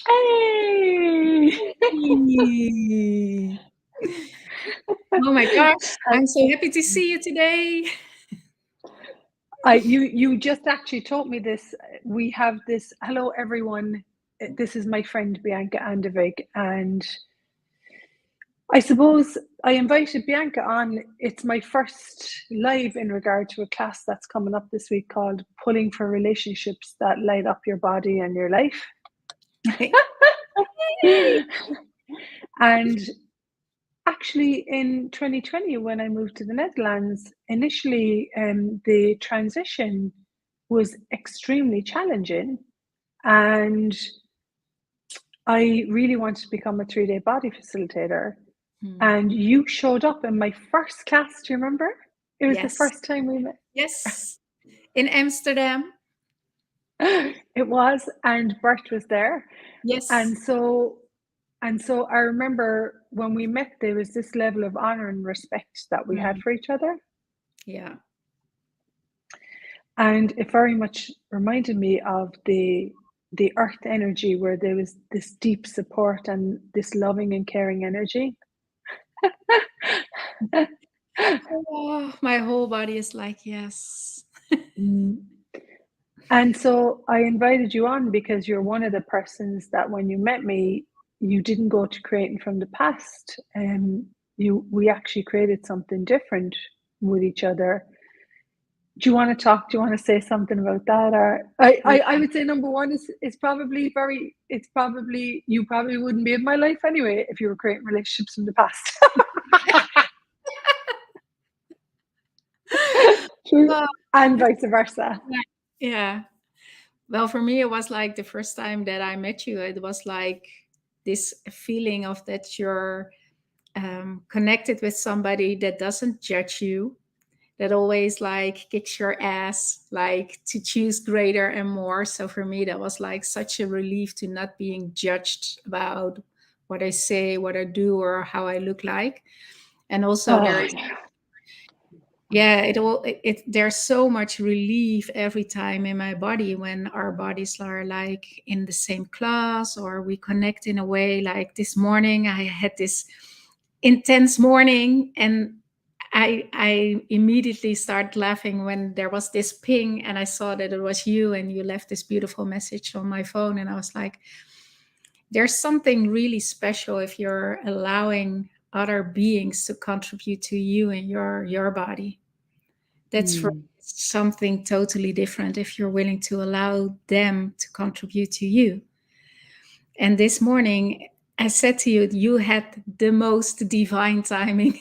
Hey! Hey. Oh my gosh, I, I'm so happy to see you today. you just actually taught me this. We have this. Hello, everyone. This is my friend Bianca Andevig, and I suppose I invited Bianca on. It's my first live in regard to a class that's coming up this week called "Pulling for Relationships That Light Up Your Body and Your Life." Yay. And actually, in 2020, when I moved to the Netherlands, initially the transition was extremely challenging. And I really wanted to become a 3-day body facilitator. And you showed up in my first class. Do you remember? It was the Yes, first time we met. yes, in Amsterdam. It was, and Bert was there. Yes. And so I remember when we met, there was this level of honor and respect that we had Mm, for each other. yeah. And it very much reminded me of the earth energy where there was this deep support and this loving and caring energy. Oh, my whole body is like, yes. Mm. And so I invited you on because you're one of the persons that when you met me, you didn't go to creating from the past. We actually created something different with each other. Do you want to talk? Do you want to say something about that? Or I Yeah. would say number one is it's probably you probably wouldn't be in my life anyway if you were creating relationships from the past. True. Oh, And vice versa. yeah. Yeah. Well, for me, it was like the first time that I met you. It was like this feeling of that you're connected with somebody that doesn't judge you, that always like kicks your ass, like to choose greater and more. So for me, that was like such a relief to not being judged about what I say, what I do, or how I look like. And also there Oh, is, yeah, there's so much relief every time in my body when our bodies are like in the same class or we connect in a way. Like this morning I had this intense morning, and I immediately started laughing when there was this ping and I saw that it was you and you left this beautiful message on my phone. And I was like, there's something really special if you're allowing other beings to contribute to you and your body. That's for mm. something totally different if you're willing to allow them to contribute to you. And this morning I said to you, you had the most divine timing.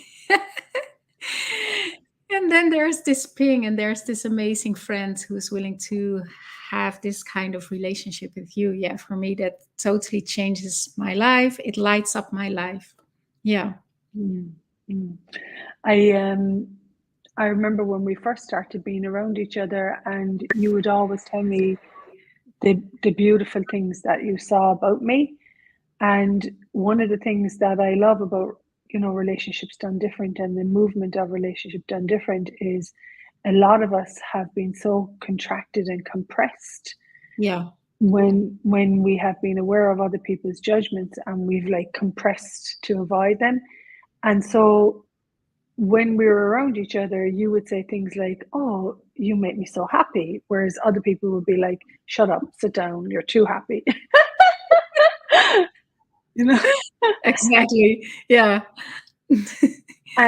And then there's this ping, and there's this amazing friend who's willing to have this kind of relationship with you. Yeah, for me, that totally changes my life. It lights up my life. Yeah. Mm, mm. I remember when we first started being around each other, and you would always tell me the beautiful things that you saw about me. And one of the things that I love about relationships done different and the movement of relationship done different is a lot of us have been so contracted and compressed Yeah. when we have been aware of other people's judgments and we've like compressed to avoid them. And so when we were around each other, you would say things like, "Oh, you make me so happy," whereas other people would be like, "Shut up, sit down, you're too happy." you know. Exactly. Yeah.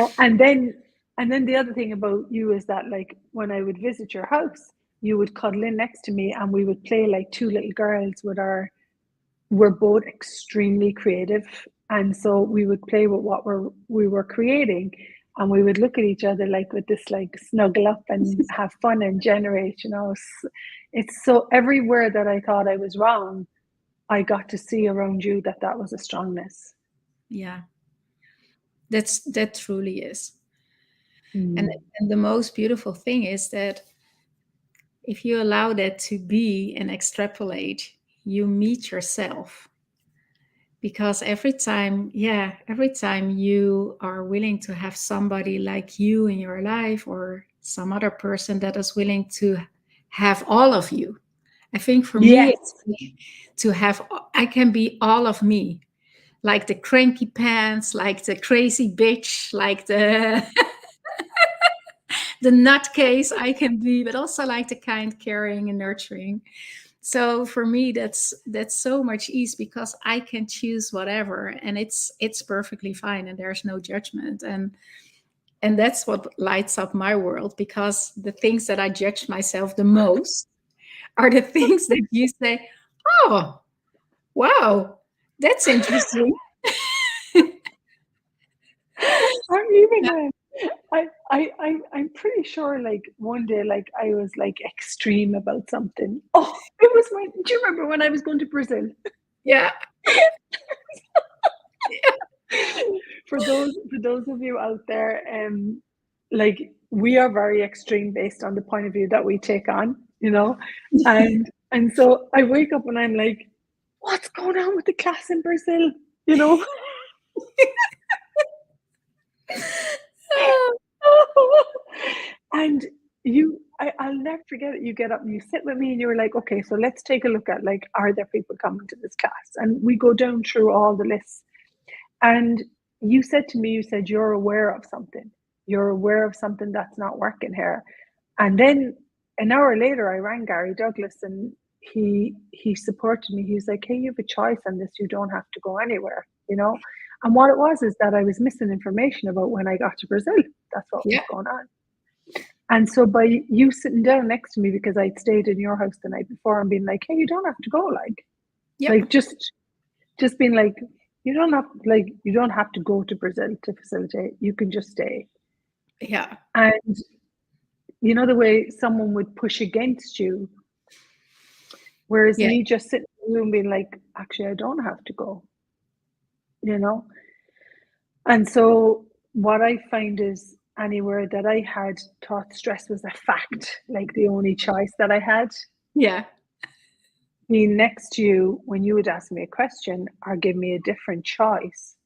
And then the other thing about you is that like when I would visit your house, you would cuddle in next to me and we would play like two little girls with our we're both extremely creative, and so we would play with what we were creating, and we would look at each other like with this like snuggle up and have fun and generate. It's so everywhere that I thought I was wrong, I got to see around you that was a strongness. Yeah. That truly is. And Mm. and the most beautiful thing is that if you allow that to be and extrapolate, you meet yourself. Because every time you are willing to have somebody like you in your life or some other person that is willing to have all of you, I think for me, Yes. it's to have, I can be all of me, like the cranky pants, like the crazy bitch, like the nutcase I can be, but also like the kind, caring, and nurturing. So for me, that's so much ease because I can choose whatever, and it's perfectly fine, and there's no judgment, and that's what lights up my world, because the things that I judge myself the most are the things that you say, oh, wow, that's interesting. I'm even I'm pretty sure like one day like I was like extreme about something. Oh, it was when do you remember when I was going to Brazil? Yeah. For those of you out there, like we are very extreme based on the point of view that we take on, you know, and so I wake up and I'm like, what's going on with the class in Brazil, you know? And I'll never forget it. You get up and you sit with me and you were like, okay, so let's take a look at like, are there people coming to this class? And we go down through all the lists. And you said to me, you said, you're aware of something. You're aware of something that's not working here. And then an hour later, I rang Gary Douglas and he supported me. He was like, hey, you have a choice on this. You don't have to go anywhere, you know? And what it was is that I was missing information about when I got to Brazil. That's what was Yeah. going on. And so by you sitting down next to me because I'd stayed in your house the night before and being like, hey, you don't have to go, Yep. like just being like, you don't have to go to Brazil to facilitate. You can just stay. Yeah. And you know the way someone would push against you, whereas Yeah. me just sitting in the room being like, actually, I don't have to go, you know? And so what I find is anywhere that I had thought stress was a fact, like the only choice that I had, Yeah. being next to you when you would ask me a question or give me a different choice,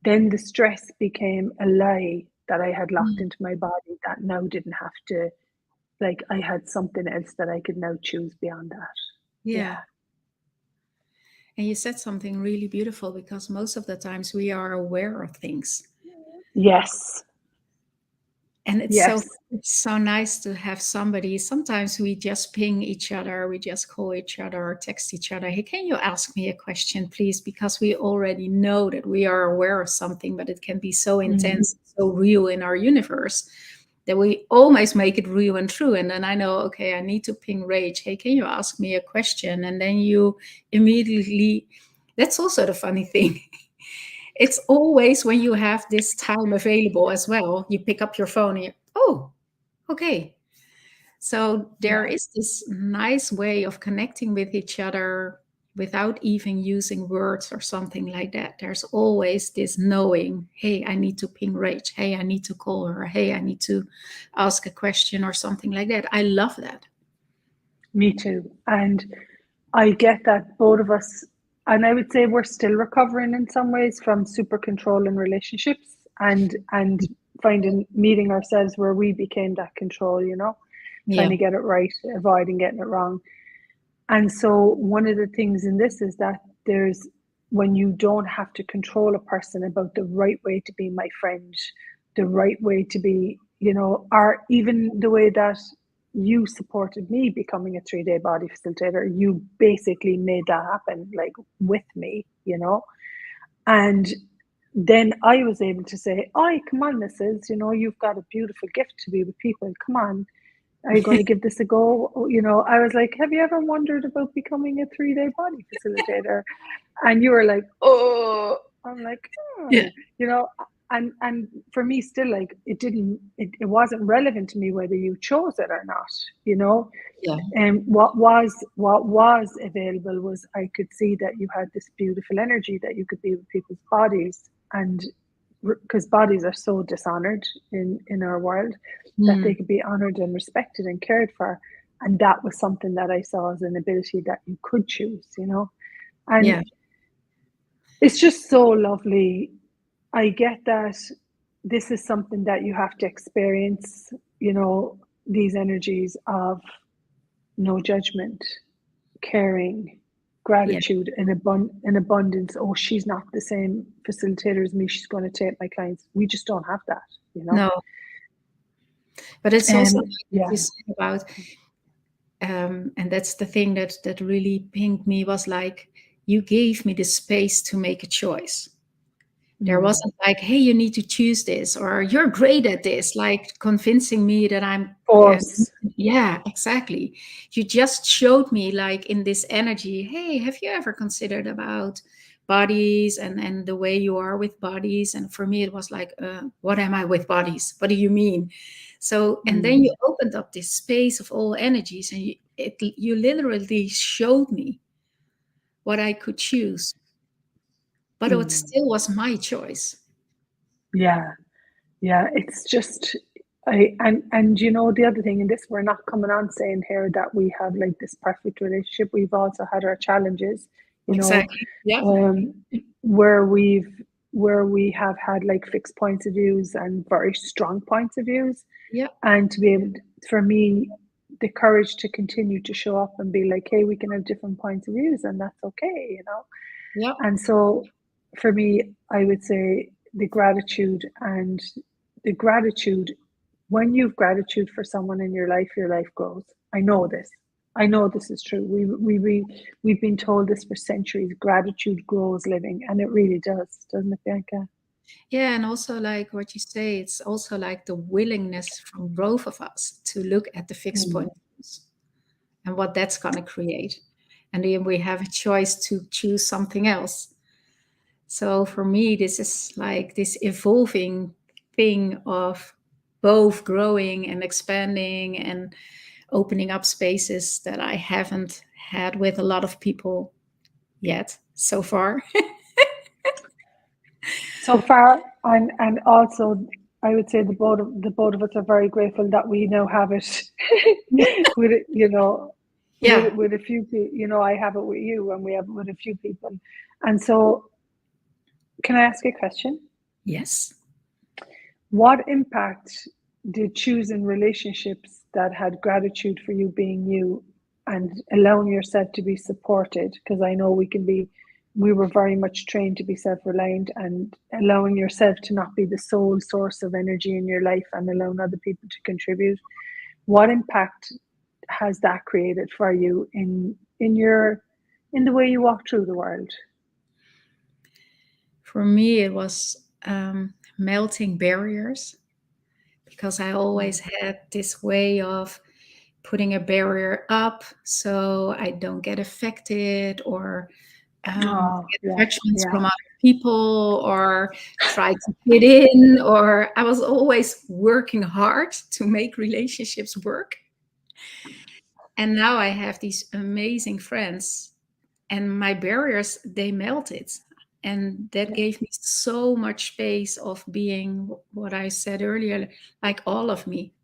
then the stress became a lie that I had locked Mm. into my body that now didn't have to, like, I had something else that I could now choose beyond that. Yeah. Yeah. And you said something really beautiful, because most of the times we are aware of things. Yes. And Yes. it's so nice to have somebody. Sometimes we just ping each other, we just call each other or text each other. Hey, can you ask me a question, please? Because we already know that we are aware of something, but it can be so intense, so real in our universe that we almost make it real and true. And then I know, okay, I need to ping Rach. Hey, can you ask me a question? And then you immediately, that's also the funny thing. It's always when you have this time available as well, you pick up your phone and oh, okay. So there Yeah. is this nice way of connecting with each other without even using words or something like that. There's always this knowing, hey, I need to ping Rach. Hey, I need to call her. Hey, I need to ask a question or something like that. I love that. Me too. And I get that both of us, and I would say we're still recovering in some ways from super control in relationships and finding meeting ourselves where we became that control, you know, trying Yeah. to get it right, avoiding getting it wrong. And so one of the things in this is that there's when you don't have to control a person about the right way to be my friend, the right way to be, you know, or even the way that you supported me becoming a 3-day body facilitator. You basically made that happen like with me, you know. And then I was able to say, "Oh, come on, Mrs. You know, you've got a beautiful gift to be with people. Come on, are you going to give this a go?" You know, I was like, have you ever wondered about becoming a 3-day body facilitator? And you were like, oh, I'm like, Yeah. oh, you know, and for me still like it wasn't relevant to me whether you chose it or not, you know. Yeah. And what was available was I could see that you had this beautiful energy that you could be with people's bodies, and because bodies are so dishonored in our world, that they Mm. could be honored and respected and cared for. And that was something that I saw as an ability that you could choose, you know. And Yeah. it's just so lovely. I get that this is something that you have to experience, you know, these energies of no judgment, caring, Yeah. gratitude, and abundance. Oh, she's not the same facilitator as me. She's going to take my clients. We just don't have that, you know. No. But it's also like Yeah. you said about, and that's the thing that really pinged me, was like, you gave me the space to make a choice. There wasn't like, hey, you need to choose this, or you're great at this, like convincing me that I'm. Force. Yeah, exactly. You just showed me, like, in this energy, hey, have you ever considered about bodies and the way you are with bodies? And for me, it was like, what am I with bodies? What do you mean? So, and then you opened up this space of all energies, and you literally showed me what I could choose, but it still was my choice. Yeah. Yeah. It's just, and you know, the other thing in this, we're not coming on saying here that we have like this perfect relationship. We've also had our challenges, you know, Exactly. Yeah. where we have had like fixed points of views and very strong points of views. Yeah. And to be able to, for me, the courage to continue to show up and be like, hey, we can have different points of views and that's okay, you know. Yeah. And so for me, I would say the gratitude, when you've gratitude for someone in your life grows. I know this. I know this is true. We've been told this for centuries. Gratitude grows living, and it really does, doesn't it, Bianca? Yeah, and also like what you say, it's also like the willingness from both of us to look at the fixed points and what that's going to create. And then we have a choice to choose something else. So for me, this is like this evolving thing of both growing and expanding and opening up spaces that I haven't had with a lot of people yet so far. So far, and also I would say the both of us are very grateful that we now have it with it, you know, Yeah. with a few people. You know, I have it with you, and we have it with a few people. And so, can I ask you a question? Yes. What impact did choosing relationships that had gratitude for you being you and allowing yourself to be supported? Because I know we were very much trained to be self-reliant, and allowing yourself to not be the sole source of energy in your life and allowing other people to contribute. What impact has that created for you in the way you walk through the world? For me, it was melting barriers, because I always had this way of putting a barrier up so I don't get affected, or Oh, get yeah, judgments yeah. from other people, or try to fit in, or I was always working hard to make relationships work. And now I have these amazing friends, and my barriers, they melted. And that gave me so much space of being what I said earlier, like all of me.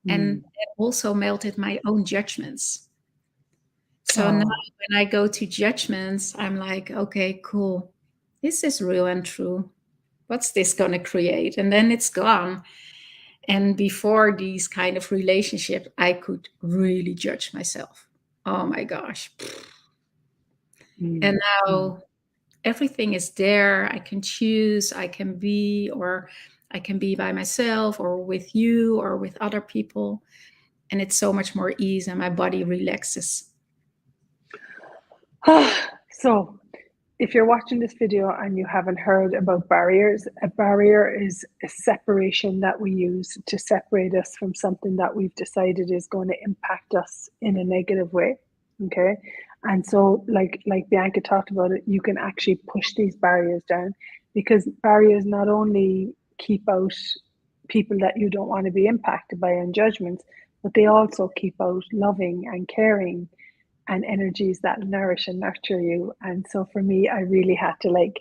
And it also melted my own judgments. So now when I go to judgments, I'm like, okay, cool. This is real and true. What's this going to create? And then it's gone. And before these kind of relationships, I could really judge myself. Oh my gosh. And now everything is there. I can choose, I can be, or I can be by myself or with you or with other people. And it's so much more ease, and my body relaxes. So, if you're watching this video and you haven't heard about barriers, a barrier is a separation that we use to separate us from something that we've decided is going to impact us in a negative way. Okay. And so, like Bianca talked about it, you can actually push these barriers down, because barriers not only keep out people that you don't want to be impacted by and judgments, but they also keep out loving and caring and energies that nourish and nurture you. And so for me, I really had to like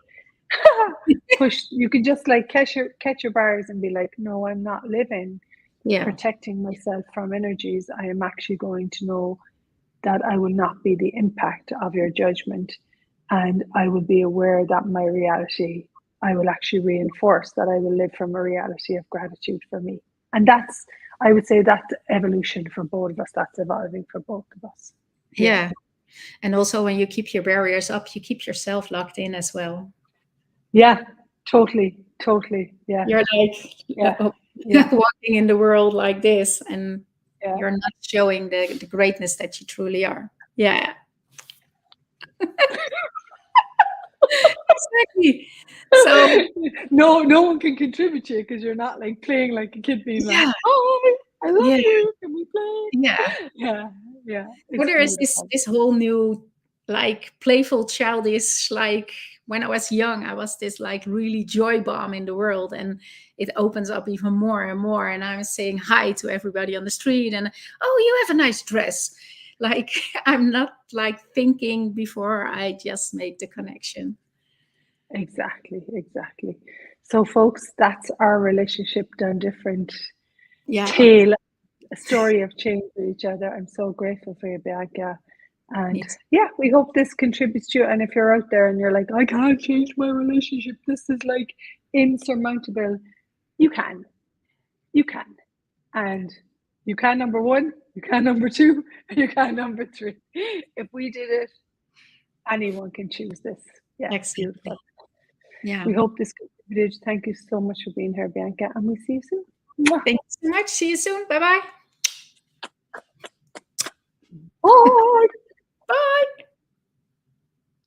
push. You could just like catch your bars and be like, no, I'm not living Yeah. protecting myself from energies. I am actually going to know that I will not be the impact of your judgment, and I will be aware that my reality, I will actually reinforce that I will live from a reality of gratitude for me. And that's, I would say, that's evolution for both of us. That's evolving for both of us. Yeah. And also when you keep your barriers up, you keep yourself locked in as well. Yeah, totally. Yeah. You're like Yeah. Yeah. walking in the world like this, and Yeah. you're not showing the greatness that you truly are. Yeah. Exactly. So no one can contribute to you because you're not like playing like a kid being like, yeah, "Hi, I love yeah, you. Can we play?" yeah. Yeah. Well, It's there is this beautiful. whole new, like, playful, childish, like, when I was young, I was this like really joy bomb in the world, and it opens up even more and more. And I'm saying hi to everybody on the street, and oh, you have a nice dress. Like, I'm not like thinking before I just make the connection. Exactly. So, folks, that's our relationship done different. Yeah. Tale, a story of change with each other. I'm so grateful for you, Bianca. And yeah, we hope this contributes to you. And if you're out there and you're like, I can't change my relationship, this is like insurmountable, you can. And you can, number one, you can, number two, you can, number three. If we did it, anyone can choose this. Yeah, Exactly. beautiful. Yeah. We hope this contributed. Thank you so much for being here, Bianca, and we'll see you soon. Thank you so much. See you soon. Bye-bye. Bye.